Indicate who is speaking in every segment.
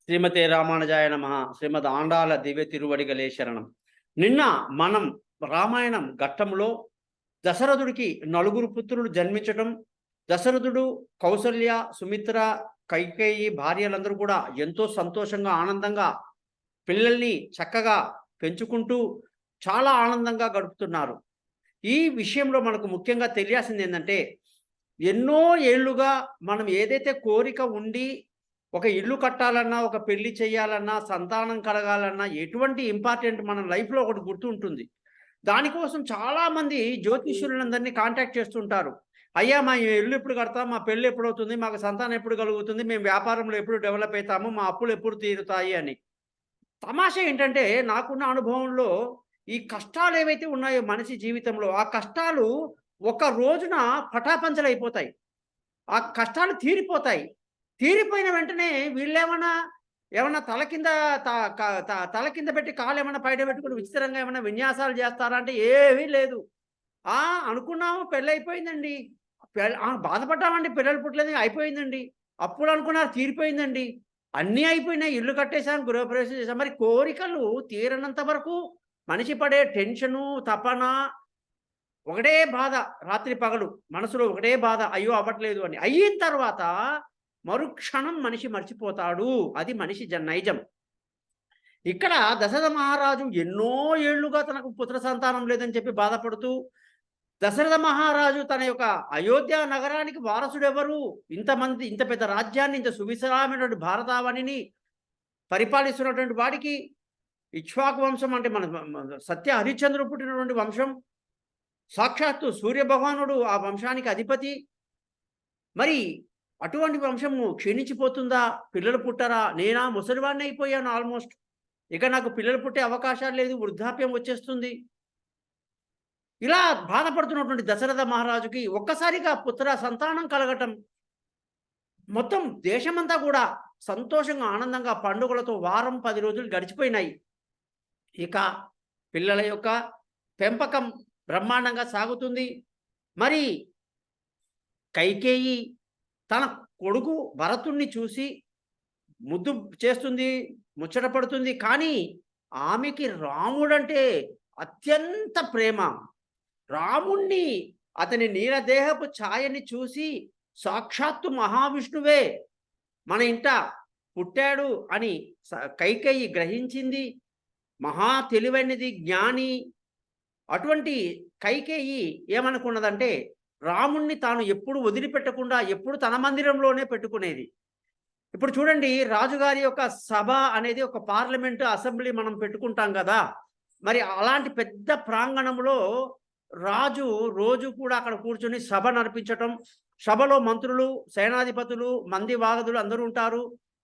Speaker 1: శ్రీమతే రామానుజాయ నమః. శ్రీమద్ ఆండాల దివ్య తిరువడిగలే శరణం. నిన్న మనం రామాయణం ఘట్టంలో దశరథుడికి నలుగురు పుత్రులు జన్మించటం, దశరథుడు, కౌసల్య, సుమిత్ర, కైకేయి భార్యలందరూ కూడా ఎంతో సంతోషంగా, ఆనందంగా పిల్లల్ని చక్కగా పెంచుకుంటూ చాలా ఆనందంగా గడుపుతున్నారు. ఈ విషయంలో మనకు ముఖ్యంగా తెలియాల్సింది ఏంటంటే, ఎన్నో ఏళ్లుగా మనం ఏదైతే కోరిక ఉండి ఒక ఇల్లు కట్టాలన్నా, ఒక పెళ్లి చేయాలన్నా, సంతానం కలగాలన్నా ఎటువంటి ఇంపార్టెంట్ మన లైఫ్‌లో ఒకటి గుర్తుంటుంది. దానికోసం చాలామంది జ్యోతిష్యులందరినీ కాంటాక్ట్ చేస్తుంటారు. అయ్యా! మా ఇల్లు ఎప్పుడు కడతాం? మా పెళ్లి ఎప్పుడవుతుంది? మాకు సంతానం ఎప్పుడు కలుగుతుంది? మేము వ్యాపారంలో ఎప్పుడు డెవలప్ అయితాము? మా అప్పులు ఎప్పుడు తీరుతాయి అని. తమాషా ఏంటంటే నాకున్న అనుభవంలో ఈ కష్టాలు ఏవైతే ఉన్నాయో మనిషి జీవితంలో, ఆ కష్టాలు ఒక రోజున పటాపంచలైపోతాయి. ఆ కష్టాలు తీరిపోతాయి. తీరిపోయిన వెంటనే ఏమన్నా తల కింద త క త తల కింద పెట్టి కాలేమన్నా పైన పెట్టుకొని విచిత్రంగా ఏమన్నా విన్యాసాలు చేస్తారా అంటే ఏమీ లేదు. అనుకున్నాము పెళ్లయిపోయిందండి. బాధపడ్డామండి పిల్లలు పుట్టలేదు అయిపోయిందండి. అప్పులు అనుకున్నారు తీరిపోయిందండి. అన్నీ అయిపోయినాయి. ఇల్లు కట్టేసాం, గృహప్రవేశం చేసాం. మరి కోరికలు తీరనంత వరకు మనిషి పడే టెన్షను, తపన ఒకటే బాధ రాత్రి పగలు. మనసులో ఒకటే బాధ. అయ్యో! అవ్వట్లేదు అని. అయిన తర్వాత మరుక్షణం మనిషి మర్చిపోతాడు. అది మనిషి నైజం. ఇక్కడ దశరథ మహారాజు ఎన్నో ఏళ్లుగా తనకు పుత్ర సంతానం లేదని చెప్పి బాధపడుతూ, దశరథ మహారాజు తన యొక్క అయోధ్య నగరానికి వారసుడెవరు? ఇంత పెద్ద రాజ్యాన్ని, ఇంత సువిశాలమైనటువంటి భారతావనిని పరిపాలిస్తున్నటువంటి వాడికి ఇక్ష్వాకు వంశం అంటే సత్య హరిశ్చంద్రుడు పుట్టినటువంటి వంశం. సాక్షాత్తు సూర్యభగవానుడు ఆ వంశానికి అధిపతి. మరి అటువంటి వంశము క్షీణించిపోతుందా? పిల్లలు పుట్టరా? నేనా ముసలివాడిని అయిపోయాను ఆల్మోస్ట్. ఇక నాకు పిల్లలు పుట్టే అవకాశాలు లేదు. వృద్ధాప్యం వచ్చేస్తుంది. ఇలా బాధపడుతున్నటువంటి దశరథ మహారాజుకి ఒక్కసారిగా పుత్ర సంతానం కలగటం, మొత్తం దేశమంతా కూడా సంతోషంగా, ఆనందంగా పండుగలతో వారం 10 రోజులు గడిచిపోయినాయి. ఇక పిల్లల యొక్క పెంపకం బ్రహ్మాండంగా సాగుతుంది. మరి కైకేయి తన కొడుకు భరతుణ్ణి చూసి ముద్దు చేస్తుంది, ముచ్చట పడుతుంది. కానీ ఆమెకి రాముడంటే అత్యంత ప్రేమ. రాముణ్ణి, అతని నీలదేహపు ఛాయని చూసి సాక్షాత్తు మహావిష్ణువే మన ఇంట పుట్టాడు అని కైకేయి గ్రహించింది. మహా తెలివైనది, జ్ఞాని. అటువంటి కైకేయి ఏమనుకున్నదంటే, రాముణ్ణి తాను ఎప్పుడు వదిలిపెట్టకుండా ఎప్పుడు తన మందిరంలోనే పెట్టుకునేది. ఇప్పుడు చూడండి, రాజుగారి యొక్క సభ అనేది ఒక పార్లమెంటు, అసెంబ్లీ మనం పెట్టుకుంటాం కదా! మరి అలాంటి పెద్ద ప్రాంగణంలో రాజు రోజు కూడా అక్కడ కూర్చొని సభ నడిపించటం. సభలో మంత్రులు, సేనాధిపతులు, మంది వాగదులు అందరూ ఉంటారు.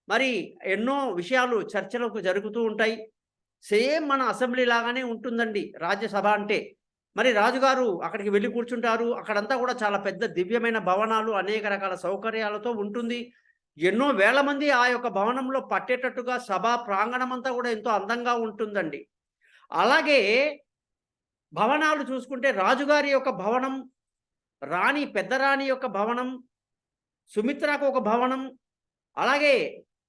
Speaker 1: మరి ఎన్నో విషయాలు చర్చలకు జరుగుతూ ఉంటాయి. సేమ్ మన అసెంబ్లీ లాగానే ఉంటుందండి రాజ్యసభ అంటే. మరి రాజుగారు అక్కడికి వెళ్ళి కూర్చుంటారు. అక్కడంతా కూడా చాలా పెద్ద దివ్యమైన భవనాలు, అనేక రకాల సౌకర్యాలతో ఉంటుంది. ఎన్నో వేల మంది ఆ యొక్క భవనంలో పట్టేటట్టుగా సభా ప్రాంగణం అంతా కూడా ఎంతో అందంగా ఉంటుందండి. అలాగే భవనాలు చూసుకుంటే రాజుగారి యొక్క భవనం, పెద్ద రాణి యొక్క భవనం, సుమిత్రకు ఒక భవనం, అలాగే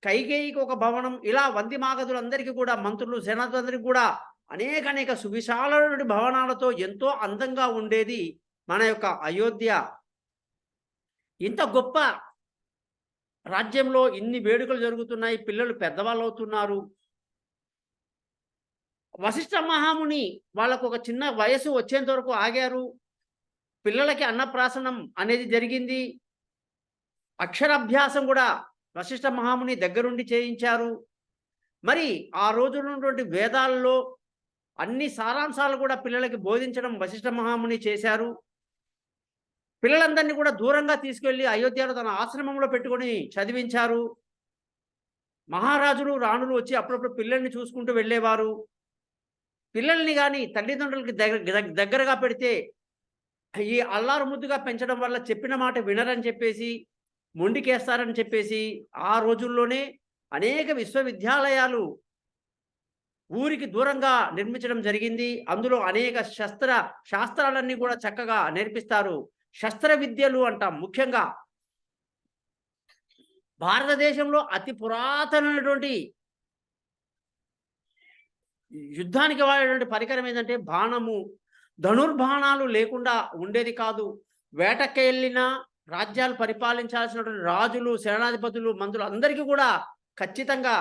Speaker 1: కైకేయికి ఒక భవనం, ఇలా వంది మాగధులందరికీ కూడా, మంత్రులు, సేనాధిపతులందరికీ కూడా అనేక సువిశాలమైన భవనాలతో ఎంతో అందంగా ఉండేది మన యొక్క అయోధ్య. ఇంత గొప్ప రాజ్యంలో ఇన్ని వేడుకలు జరుగుతున్నాయి. పిల్లలు పెద్దవాళ్ళు అవుతున్నారు. వశిష్ఠ మహాముని వాళ్ళకు ఒక చిన్న వయసు వచ్చేంత వరకు ఆగారు. పిల్లలకి అన్నప్రాసనం అనేది జరిగింది. అక్షరాభ్యాసం కూడా వశిష్ఠ మహాముని దగ్గరుండి చేయించారు. మరి ఆ రోజుల్లో ఉన్నటువంటి వేదాల్లో అన్ని సారాంశాలు కూడా పిల్లలకి బోధించడం వశిష్ఠ మహాముని చేశారు. పిల్లలందరినీ కూడా దూరంగా తీసుకెళ్లి అయోధ్యలో తన ఆశ్రమంలో పెట్టుకొని చదివించారు. మహారాజులు, రాణులు వచ్చి అప్పుడప్పుడు పిల్లల్ని చూసుకుంటూ వెళ్ళేవారు. పిల్లల్ని గాని తల్లిదండ్రులకి దగ్గరగా పెడితే ఈ అల్లారు ముద్దుగా పెంచడం వల్ల చెప్పిన మాట వినరని చెప్పేసి, మొండికేస్తారని చెప్పేసి ఆ రోజుల్లోనే అనేక విశ్వవిద్యాలయాలు ఊరికి దూరంగా నిర్మించడం జరిగింది. అందులో అనేక శాస్త్రాలన్నీ కూడా చక్కగా నేర్పిస్తారు. శస్త్ర విద్యలు అంటాం. ముఖ్యంగా భారతదేశంలో అతి పురాతనమైనటువంటి యుద్ధానికి వాడేటువంటి పరికరం ఏంటంటే బాణము. ధనుర్బాణాలు లేకుండా ఉండేది కాదు. వేటకెళ్ళిన రాజ్యాలు పరిపాలించాల్సినటువంటి రాజులు, సేనాధిపతులు, మంత్రులు అందరికీ కూడా ఖచ్చితంగా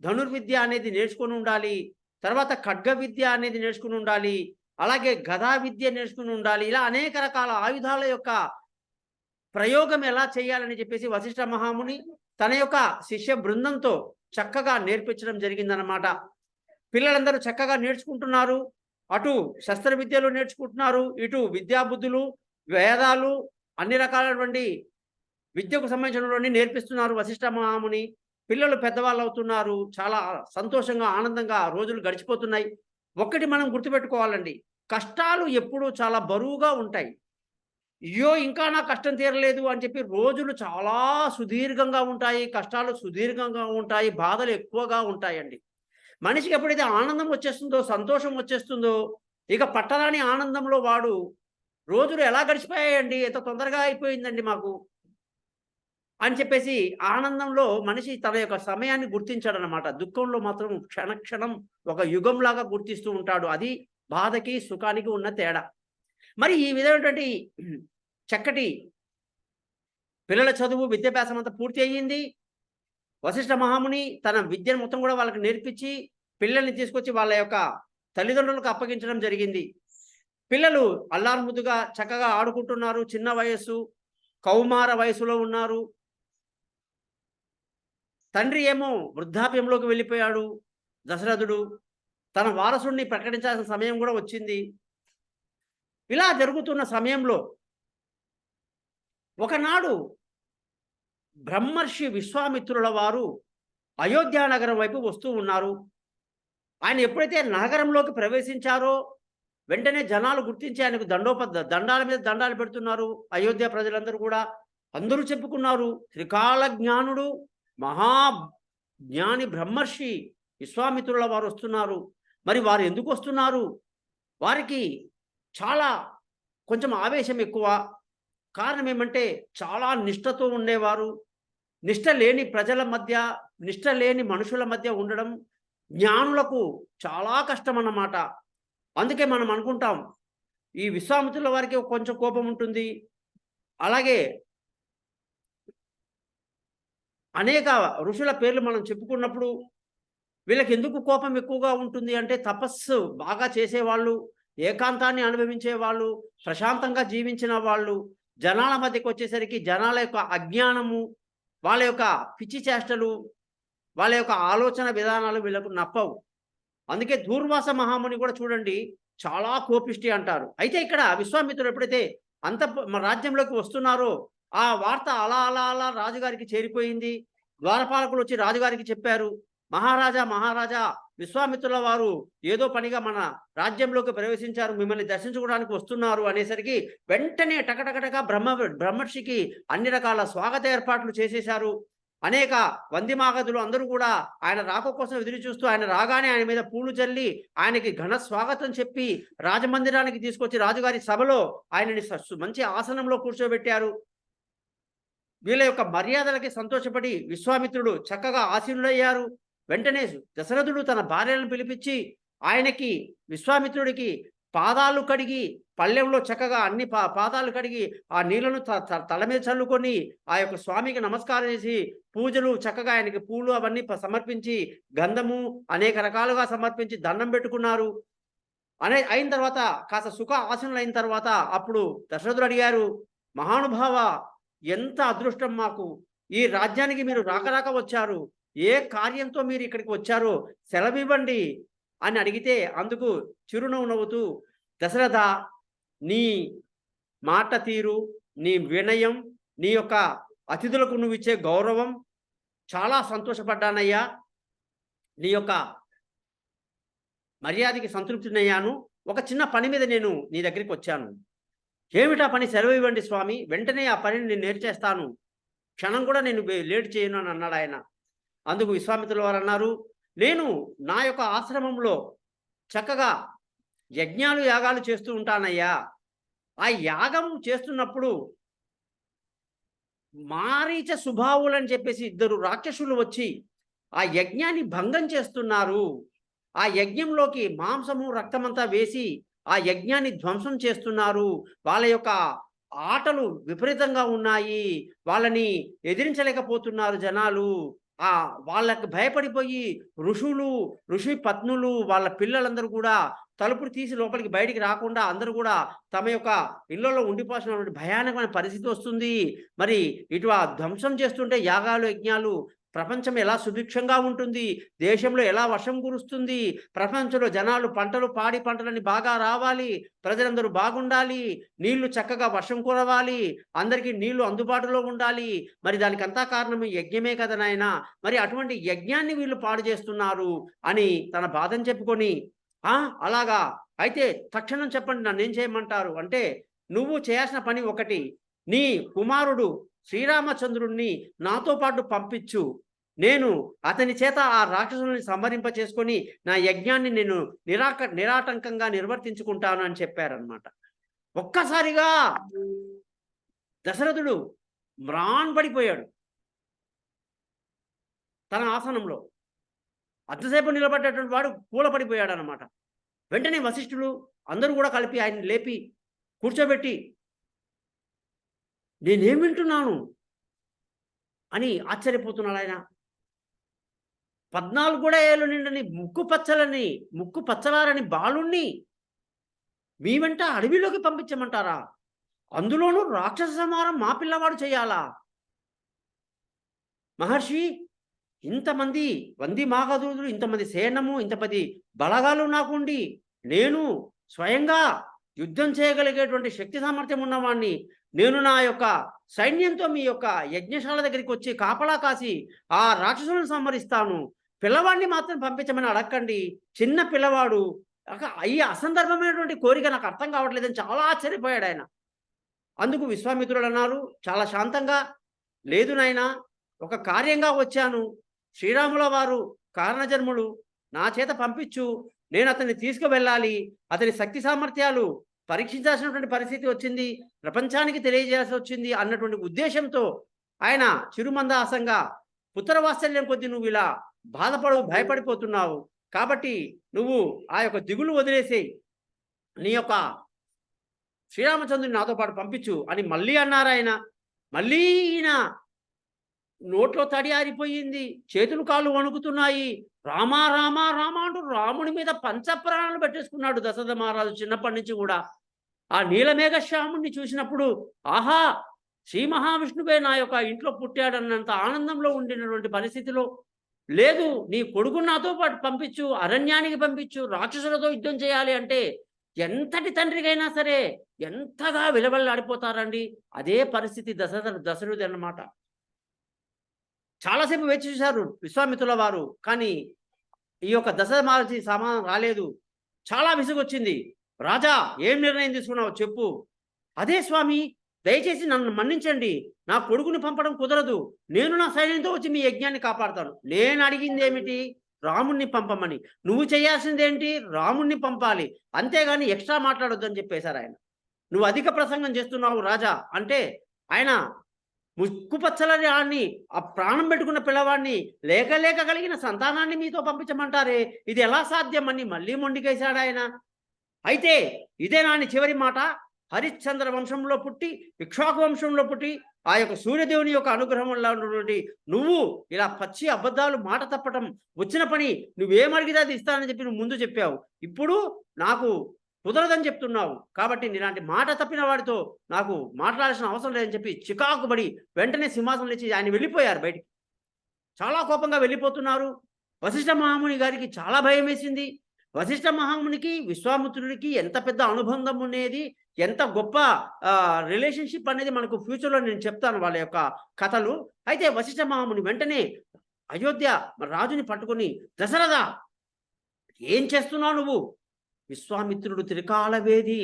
Speaker 1: ధనుర్విద్య అనేది నేర్చుకొని ఉండాలి. తర్వాత ఖడ్గ విద్య అనేది నేర్చుకుని ఉండాలి. అలాగే గదా విద్య నేర్చుకుని ఉండాలి. ఇలా అనేక రకాల ఆయుధాల యొక్క ప్రయోగం ఎలా చేయాలని చెప్పేసి వశిష్ఠ మహాముని తన యొక్క శిష్య బృందంతో చక్కగా నేర్పించడం జరిగిందన్నమాట. పిల్లలందరూ చక్కగా నేర్చుకుంటున్నారు. అటు శస్త్ర విద్యలు నేర్చుకుంటున్నారు, ఇటు విద్యాబుద్ధులు, వేదాలు, అన్ని రకాలైనటువంటి విద్యకు సంబంధించినటువంటి నేర్పిస్తున్నారు వశిష్ఠ మహాముని. పిల్లలు పెద్దవాళ్ళు అవుతున్నారు. చాలా సంతోషంగా, ఆనందంగా రోజులు గడిచిపోతున్నాయి. ఒక్కటి మనం గుర్తుపెట్టుకోవాలండి, కష్టాలు ఎప్పుడూ చాలా బరువుగా ఉంటాయి. అయ్యో ఇంకా నా కష్టం తీరలేదు అని చెప్పి రోజులు చాలా సుదీర్ఘంగా ఉంటాయి. కష్టాలు సుదీర్ఘంగా ఉంటాయి. బాధలు ఎక్కువగా ఉంటాయండి. మనిషికి ఎప్పుడైతే ఆనందం వచ్చేస్తుందో, సంతోషం వచ్చేస్తుందో, ఇక పట్టరాని ఆనందంలో వాడు రోజులు ఎలా గడిచిపోయాయండి, ఎంత తొందరగా అయిపోయిందండి మాకు అని చెప్పేసి ఆనందంలో మనిషి తన యొక్క సమయాన్ని గుర్తించాడనమాట. దుఃఖంలో మాత్రం క్షణక్షణం ఒక యుగంలాగా గుర్తిస్తూ ఉంటాడు. అది బాధకి సుఖానికి ఉన్న తేడా. మరి ఈ విధమైనటువంటి చక్కటి పిల్లల చదువు, విద్యాభ్యాసం అంతా పూర్తి అయ్యింది. వశిష్ఠ మహాముని తన విద్యను మొత్తం కూడా వాళ్ళకి నేర్పించి పిల్లల్ని తీసుకొచ్చి వాళ్ళ యొక్క తల్లిదండ్రులకు అప్పగించడం జరిగింది. పిల్లలు అల్లారుముద్దుగా చక్కగా ఆడుకుంటున్నారు. చిన్న వయస్సు, కౌమార వయసులో ఉన్నారు. తండ్రి ఏమో వృద్ధాప్యంలోకి వెళ్ళిపోయాడు దశరథుడు. తన వారసుడిని ప్రకటించాల్సిన సమయం కూడా వచ్చింది. ఇలా జరుగుతున్న సమయంలో ఒకనాడు బ్రహ్మర్షి విశ్వామిత్రుల వారు అయోధ్య నగరం వైపు వస్తూ ఉన్నారు. ఆయన ఎప్పుడైతే నగరంలోకి ప్రవేశించారో వెంటనే జనాలు గుర్తించి ఆయనకు దండాల మీద దండాలు పెడుతున్నారు. అయోధ్య ప్రజలందరూ కూడా అందరూ చెప్పుకున్నారు, త్రికాల జ్ఞానుడు, మహాజ్ఞాని బ్రహ్మర్షి విశ్వామిత్రుల వారు వస్తున్నారు. మరి వారు ఎందుకు వస్తున్నారు? వారికి చాలా కొంచెం ఆవేశం ఎక్కువ. కారణం ఏమంటే చాలా నిష్ఠతో ఉండేవారు. నిష్ఠ లేని ప్రజల మధ్య, నిష్ఠ లేని మనుషుల మధ్య ఉండడం జ్ఞానులకు చాలా కష్టం అన్నమాట. అందుకే మనం అనుకుంటాం ఈ విశ్వామిత్రుల వారికి కొంచెం కోపం ఉంటుంది. అలాగే అనేక ఋషుల పేర్లు మనం చెప్పుకున్నప్పుడు వీళ్ళకి ఎందుకు కోపం ఎక్కువగా ఉంటుంది అంటే తపస్సు బాగా చేసేవాళ్ళు, ఏకాంతాన్ని అనుభవించే వాళ్ళు, ప్రశాంతంగా జీవించిన వాళ్ళు జనాల మధ్యకి వచ్చేసరికి జనాల యొక్క అజ్ఞానము, వాళ్ళ యొక్క పిచ్చి చేష్టలు, వాళ్ళ యొక్క ఆలోచన విధానాలు వీళ్ళకు నప్పవు. అందుకే దూర్వాస మహాముని కూడా చూడండి చాలా కోపిష్టి అంటారు. అయితే ఇక్కడ విశ్వామిత్రుడు ఎప్పుడైతే రాజ్యంలోకి వస్తున్నారో ఆ వార్త అలా అలా అలా రాజుగారికి చేరిపోయింది. ద్వారపాలకులు వచ్చి రాజుగారికి చెప్పారు, మహారాజా మహారాజా విశ్వామిత్రుల వారు ఏదో పనిగా మన రాజ్యంలోకి ప్రవేశించారు, మిమ్మల్ని దర్శించుకోవడానికి వస్తున్నారు అనేసరికి వెంటనే టకటకటక బ్రహ్మర్షికి అన్ని రకాల స్వాగత ఏర్పాట్లు చేసేశారు. అనేక వందిమాగదులు అందరూ కూడా ఆయన రాక కోసం ఎదురు చూస్తూ ఆయన రాగానే ఆయన మీద పూలు చల్లి ఆయనకి ఘన స్వాగతం చెప్పి రాజమందిరానికి తీసుకొచ్చి రాజుగారి సభలో ఆయనని మంచి ఆసనంలో కూర్చోబెట్టారు. వీళ్ళ యొక్క మర్యాదలకి సంతోషపడి విశ్వామిత్రుడు చక్కగా ఆసీనుడయ్యారు. వెంటనే దశరథుడు తన భార్యలను పిలిపించి ఆయనకి విశ్వామిత్రుడికి పాదాలు కడిగి పళ్ళెంలో చక్కగా అన్ని పాదాలు కడిగి ఆ నీళ్లను తల మీద చల్లుకొని ఆ యొక్క స్వామికి నమస్కారం చేసి పూజలు చక్కగా ఆయనకి పూలు అవన్నీ సమర్పించి గంధము అనేక రకాలుగా సమర్పించి దండం పెట్టుకున్నారు. అయిన తర్వాత కాస్త సుఖ ఆసనులు అయిన తర్వాత అప్పుడు దశరథుడు అడిగారు, మహానుభావ ఎంత అదృష్టం మాకు, ఈ రాజ్యానికి మీరు రాక వచ్చారు, ఏ కార్యంతో మీరు ఇక్కడికి వచ్చారో సెలవివ్వండి అని అడిగితే అందుకు చిరునవ్వు నవ్వుతూ దశరథ నీ మాట తీరు, నీ వినయం, నీ యొక్క అతిథులకు నువ్వు ఇచ్చే గౌరవం చాలా సంతోషపడ్డానయ్యా, నీ యొక్క మర్యాదకి సంతృప్తినయ్యాను. ఒక చిన్న పని మీద నేను నీ దగ్గరికి వచ్చాను. ఏమిటా పని? సెలవు ఇవ్వండి స్వామి, వెంటనే ఆ పనిని నేను నేర్చేస్తాను, క్షణం కూడా నేను లేట్ చేయను అని అన్నాడు ఆయన. అందుకు విశ్వామిత్రుల వారు అన్నారు, నేను నా యొక్క ఆశ్రమంలో చక్కగా యజ్ఞాలు యాగాలు చేస్తూ ఉంటానయ్యా. ఆ యాగం చేస్తున్నప్పుడు మారీచ సుబాహులని చెప్పేసి ఇద్దరు రాక్షసులు వచ్చి ఆ యజ్ఞాన్ని భంగం చేస్తున్నారు. ఆ యజ్ఞంలోకి మాంసము, రక్తమంతా వేసి ఆ యజ్ఞాన్ని ధ్వంసం చేస్తున్నారు. వాళ్ళ యొక్క ఆటలు విపరీతంగా ఉన్నాయి. వాళ్ళని ఎదిరించలేకపోతున్నారు జనాలు. వాళ్ళకి భయపడిపోయి ఋషులు, ఋషి పత్నులు, వాళ్ళ పిల్లలందరూ కూడా తలుపులు తీసి లోపలికి బయటికి రాకుండా అందరూ కూడా తమ యొక్క ఇళ్లలో ఉండిపోవాల్సినటువంటి భయానకమైన పరిస్థితి వస్తుంది. మరి ఇటు ఆ ధ్వంసం చేస్తుంటే యాగాలు, యజ్ఞాలు ప్రపంచం ఎలా సుభిక్షంగా ఉంటుంది, దేశంలో ఎలా వర్షం కురుస్తుంది, ప్రపంచంలో జనాలు పంటలు, పాడి పంటలని బాగా రావాలి, ప్రజలందరూ బాగుండాలి, నీళ్లు చక్కగా వర్షం కురవాలి, అందరికీ నీళ్లు అందుబాటులో ఉండాలి. మరి దానికంతా కారణం యజ్ఞమే కదా నాయనా. మరి అటువంటి యజ్ఞాన్ని వీళ్ళు పాడు చేస్తున్నారు అని తన బాధను చెప్పుకొని, అలాగా అయితే తక్షణం చెప్పండి నన్నేం చేయమంటారు అంటే, నువ్వు చేయాల్సిన పని ఒకటి, నీ కుమారుడు శ్రీరామచంద్రుణ్ణి నాతో పాటు పంపించు. నేను అతని చేత ఆ రాక్షసుల్ని సంహరింప చేసుకొని నా యజ్ఞాన్ని నేను నిరాటంకంగా నిర్వర్తించుకుంటాను అని చెప్పారనమాట. ఒక్కసారిగా దశరథుడు మ్రాన్పడిపోయాడు తన ఆసనంలో. అంతసేపు నిలబడ్డటువంటి వాడు కూలపడిపోయాడు అనమాట. వెంటనే వశిష్ఠులు అందరూ కూడా కలిపి ఆయన్ని లేపి కూర్చోబెట్టి, నేనేం వింటున్నాను అని ఆశ్చర్యపోతున్నాడు ఆయన. 14 కూడా ఏళ్ళు నిండని ముక్కు పచ్చలారని బాలుణ్ణి మీ వెంట అడవిలోకి పంపించమంటారా? అందులోనూ రాక్షస సంహారం మా పిల్లవాడు చేయాలా? మహర్షి, ఇంతమంది వంది మాగధులు, ఇంతమంది సేనము, ఇంతమంది బలగాలు నాకుండి, నేను స్వయంగా యుద్ధం చేయగలిగేటువంటి శక్తి సామర్థ్యం ఉన్నవాణ్ణి, నేను నా యొక్క సైన్యంతో మీ యొక్క యజ్ఞశాల దగ్గరికి వచ్చి కాపలా కాసి ఆ రాక్షసులను సంహరిస్తాను. పిల్లవాడిని మాత్రం పంపించమని అడగండి. చిన్న పిల్లవాడు, ఈ అసందర్భమైనటువంటి కోరిక నాకు అర్థం కావట్లేదని చాలా ఆశ్చర్యపోయాడు ఆయన. అందుకు విశ్వామిత్రుడు అన్నారు చాలా శాంతంగా, లేదు నాయనా, ఒక కార్యంగా వచ్చాను. శ్రీరాముల వారు కారణజన్ముడు, నా చేత పంపించు, నేను అతన్ని తీసుకువెళ్ళాలి, అతని శక్తి సామర్థ్యాలు పరీక్షించాల్సినటువంటి పరిస్థితి వచ్చింది, ప్రపంచానికి తెలియజేయాల్సి వచ్చింది అన్నటువంటి ఉద్దేశంతో ఆయన చిరుమందహాసంగా, పుత్రవాత్సల్యం కొద్దీ నువ్వు ఇలా భయపడిపోతున్నావు, కాబట్టి నువ్వు ఆ యొక్క దిగులు వదిలేసేయి, నీ యొక్క శ్రీరామచంద్రుని నాతో పాటు పంపించు అని మళ్ళీ అన్నారు ఆయన. మళ్ళీ ఈయన నోట్లో తడి ఆరిపోయింది, చేతులు కాళ్ళు వణుకుతున్నాయి. రామా రామా రామా అంటూ రాముడి మీద పంచప్రాణాలు పెట్టేసుకున్నాడు దశరథ మహారాజు చిన్నప్పటి నుంచి కూడా. ఆ నీలమేఘశ్యాముణ్ణి చూసినప్పుడు, ఆహా, శ్రీ మహావిష్ణువే నా యొక్క ఇంట్లో పుట్టాడన్నంత ఆనందంలో ఉండినటువంటి పరిస్థితిలో, లేదు నీ కొడుకు నాతో పాటు పంపించు, అరణ్యానికి పంపించు, రాక్షసులతో యుద్ధం చేయాలి అంటే ఎంతటి తండ్రికైనా సరే ఎంతగా విలవల్లాడిపోతారండి. అదే పరిస్థితి దశరథుడి అన్నమాట. చాలాసేపు వేచి చూశారు విశ్వామిత్రుల వారు, కానీ ఈ యొక్క దశరథ మహర్షి సమాధానం రాలేదు. చాలా విసుగొచ్చింది. రాజా, ఏం నిర్ణయం తీసుకున్నావు చెప్పు. అదే స్వామి, దయచేసి నన్ను మన్నించండి, నా కొడుకుని పంపడం కుదరదు, నేను నా సైన్యంతో వచ్చి మీ యజ్ఞాన్ని కాపాడుతాను. నేను అడిగింది ఏమిటి? రాముణ్ణి పంపమని. నువ్వు చేయాల్సిందేంటి? రాముణ్ణి పంపాలి, అంతేగాని ఎక్స్ట్రా మాట్లాడొద్దని చెప్పేశారు ఆయన. నువ్వు అధిక ప్రసంగం చేస్తున్నావు రాజా అంటే, ఆయన ముక్కుపచ్చలని ఆడిని, ఆ ప్రాణం పెట్టుకున్న పిల్లవాడిని, లేక కలిగిన సంతానాన్ని మీతో పంపించమంటారే, ఇది ఎలా సాధ్యం అని మళ్ళీ మొండికేశాడు ఆయన. అయితే ఇదే నాని చివరి మాట. హరిశ్చంద్ర వంశంలో పుట్టి, ఇక్ష్వాకు వంశంలో పుట్టి, ఆ యొక్క సూర్యదేవుని యొక్క అనుగ్రహం వల్ల ఉన్నటువంటి నువ్వు ఇలా పచ్చి అబద్ధాలు మాట తప్పటం, వచ్చిన పని నువ్వేమడిగితే అది ఇస్తానని చెప్పి నువ్వు ముందు చెప్పావు, ఇప్పుడు నాకు కుదరదని చెప్తున్నావు, కాబట్టి ఇలాంటి మాట తప్పిన వాడితో నాకు మాట్లాడాల్సిన అవసరం లేదని చెప్పి చికాకుబడి వెంటనే సింహాసనం లేచి ఆయన వెళ్ళిపోయారు బయటికి. చాలా కోపంగా వెళ్ళిపోతున్నారు. వశిష్ఠ మహాముని గారికి చాలా భయం వేసింది. వశిష్ఠ మహామునికి విశ్వామిత్రుడికి ఎంత పెద్ద అనుబంధం ఉండేది, ఎంత గొప్ప రిలేషన్షిప్ అనేది మనకు ఫ్యూచర్లో నేను చెప్తాను వాళ్ళ యొక్క కథలు. అయితే వశిష్ఠ మహాముని వెంటనే అయోధ్య రాజుని పట్టుకొని, దశరథ, ఏం చేస్తున్నావు నువ్వు? విశ్వామిత్రుడు త్రికాలవేది,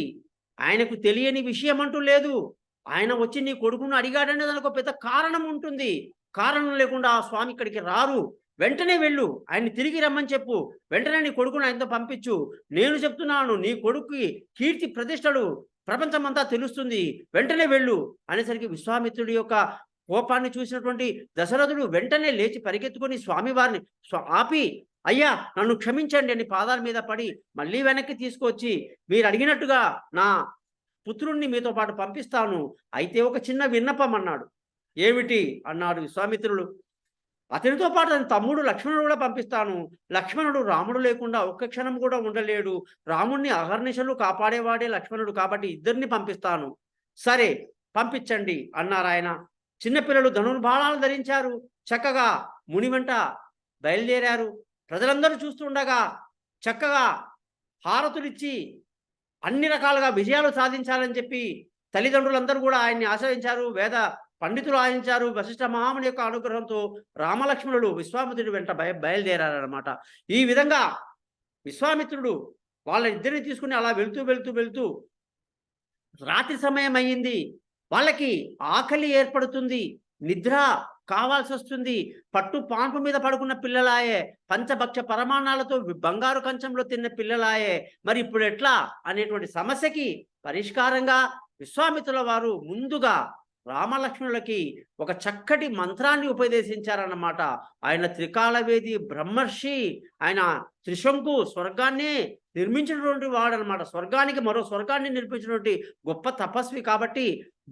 Speaker 1: ఆయనకు తెలియని విషయం అంటూ లేదు. ఆయన వచ్చి నీ కొడుకును అడిగాడంటే దానికి ఒక పెద్ద కారణం ఉంటుంది. కారణం లేకుండా ఆ స్వామి ఇక్కడికి రారు. వెంటనే వెళ్ళు, ఆయన్ని తిరిగి రమ్మని చెప్పు, వెంటనే నీ కొడుకును ఆయనతో పంపించు. నేను చెప్తున్నాను, నీ కొడుకుకి కీర్తి ప్రతిష్టలు ప్రపంచమంతా తెలుస్తుంది, వెంటనే వెళ్ళు అనేసరికి విశ్వామిత్రుడి యొక్క కోపాన్ని చూసినటువంటి దశరథుడు వెంటనే లేచి పరిగెత్తుకొని స్వామివారిని ఆపి, అయ్యా నన్ను క్షమించండి అని పాదాల మీద పడి మళ్ళీ వెనక్కి తీసుకొచ్చి, మీరు అడిగినట్టుగా నా పుత్రుణ్ణి మీతో పాటు పంపిస్తాను, అయితే ఒక చిన్న విన్నపం అన్నాడు. ఏమిటి అన్నాడు విశ్వామిత్రుడు. అతనితో పాటు అతని తమ్ముడు లక్ష్మణుడు కూడా పంపిస్తాను. లక్ష్మణుడు రాముడు లేకుండా ఒక్క క్షణం కూడా ఉండలేడు. రాముణ్ణి అహర్నిశలు కాపాడేవాడే లక్ష్మణుడు, కాబట్టి ఇద్దరిని పంపిస్తాను. సరే పంపించండి అన్నారాయన. చిన్నపిల్లలు ధనుర్బాణాలు ధరించారు. చక్కగా ముని వెంట బయలుదేరారు. ప్రజలందరూ చూస్తుండగా చక్కగా హారతులిచ్చి అన్ని రకాలుగా విజయాలు సాధించాలని చెప్పి తల్లిదండ్రులందరూ కూడా ఆయన్ని ఆశ్రయించారు. వేద పండితులు ఆయించారు. వశిష్ఠ మహాముని యొక్క అనుగ్రహంతో రామలక్ష్మణులు విశ్వామిత్రుడి వెంట బయలుదేరారన్నమాట. ఈ విధంగా విశ్వామిత్రుడు వాళ్ళ ఇద్దరిని తీసుకుని అలా వెళ్తూ రాత్రి సమయం అయ్యింది. వాళ్ళకి ఆకలి ఏర్పడుతుంది, నిద్ర కావాల్సి వస్తుంది. పట్టు పాన్పు మీద పడుకున్న పిల్లలాయే, పంచభక్ష పరమాణాలతో బంగారు కంచంలో తిన్న పిల్లలాయే, మరి ఇప్పుడు ఎట్లా అనేటువంటి సమస్యకి పరిష్కారంగా విశ్వామిత్రుల వారు ముందుగా రామలక్ష్మణులకి ఒక చక్కటి మంత్రాన్ని ఉపదేశించారన్నమాట. ఆయన త్రికాలవేది బ్రహ్మర్షి, ఆయన త్రిశంకు స్వర్గాన్ని నిర్మించినటువంటి వాడనమాట. స్వర్గానికి మరో స్వర్గాన్ని నిర్మించినటువంటి గొప్ప తపస్వి కాబట్టి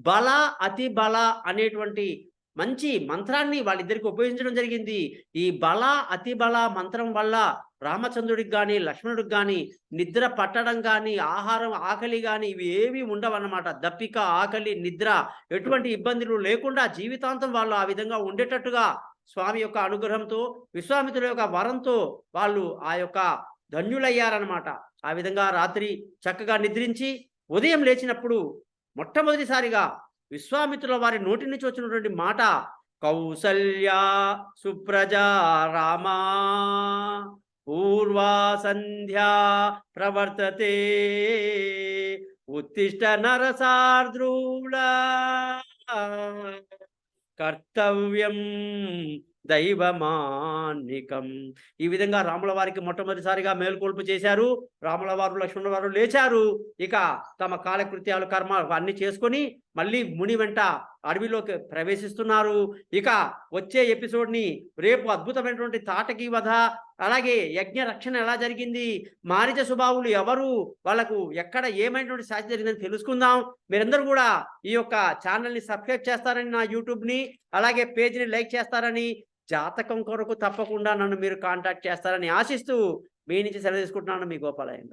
Speaker 1: బల అతి బల అనేటువంటి మంచి మంత్రాన్ని వాళ్ళిద్దరికి ఉపయోగించడం జరిగింది. ఈ బల అతి బల మంత్రం వల్ల రామచంద్రుడికి కానీ లక్ష్మణుడికి కానీ నిద్ర పట్టడం కానీ ఆహారం ఆకలి కానీ ఇవి ఏవి ఉండవన్నమాట. దప్పిక ఆకలి నిద్ర ఎటువంటి ఇబ్బందులు లేకుండా జీవితాంతం వాళ్ళు ఆ విధంగా ఉండేటట్టుగా స్వామి యొక్క అనుగ్రహంతో విశ్వామిత్రుల యొక్క వరంతో వాళ్ళు ఆ యొక్క ధన్యులయ్యారనమాట. ఆ విధంగా రాత్రి చక్కగా నిద్రించి ఉదయం లేచినప్పుడు మొట్టమొదటిసారిగా విశ్వామిత్రుల వారి నోటి నుంచి వచ్చినటువంటి మాట కౌసల్యా సుప్రజా రామా పూర్వా సంధ్యా ప్రవర్తతే ఉత్తిష్ట నరసార్ద్రూల కర్తవ్యం దైవమాన్నికం. ఈ విధంగా రాముల వారికి మొట్టమొదటిసారిగా మేల్కొల్పు చేశారు. రాముల వారు లక్ష్మణుల వారు లేచారు. ఇక తమ కాలకృత్యాలు కర్మ అన్ని చేసుకొని మళ్ళీ ముని వెంట అడవిలోకి ప్రవేశిస్తున్నారు. ఇక వచ్చే ఎపిసోడ్ని రేపు అద్భుతమైనటువంటి తాటకి వధ, అలాగే యజ్ఞ రక్షణ ఎలా జరిగింది, మారిజ స్వభావులు ఎవరు, వాళ్ళకు ఎక్కడ ఏమైనటువంటి సాధ్యం జరిగిందని తెలుసుకుందాం. మీరందరూ కూడా ఈ యొక్క ఛానల్ని సబ్స్క్రైబ్ చేస్తారని, నా యూట్యూబ్ని అలాగే పేజ్ని లైక్ చేస్తారని, జాతకం కొరకు తప్పకుండా నన్ను మీరు కాంటాక్ట్ చేస్తారని ఆశిస్తూ మీ నుంచి సెలవు తీసుకుంటున్నాను. మీ గోపాలయ్య.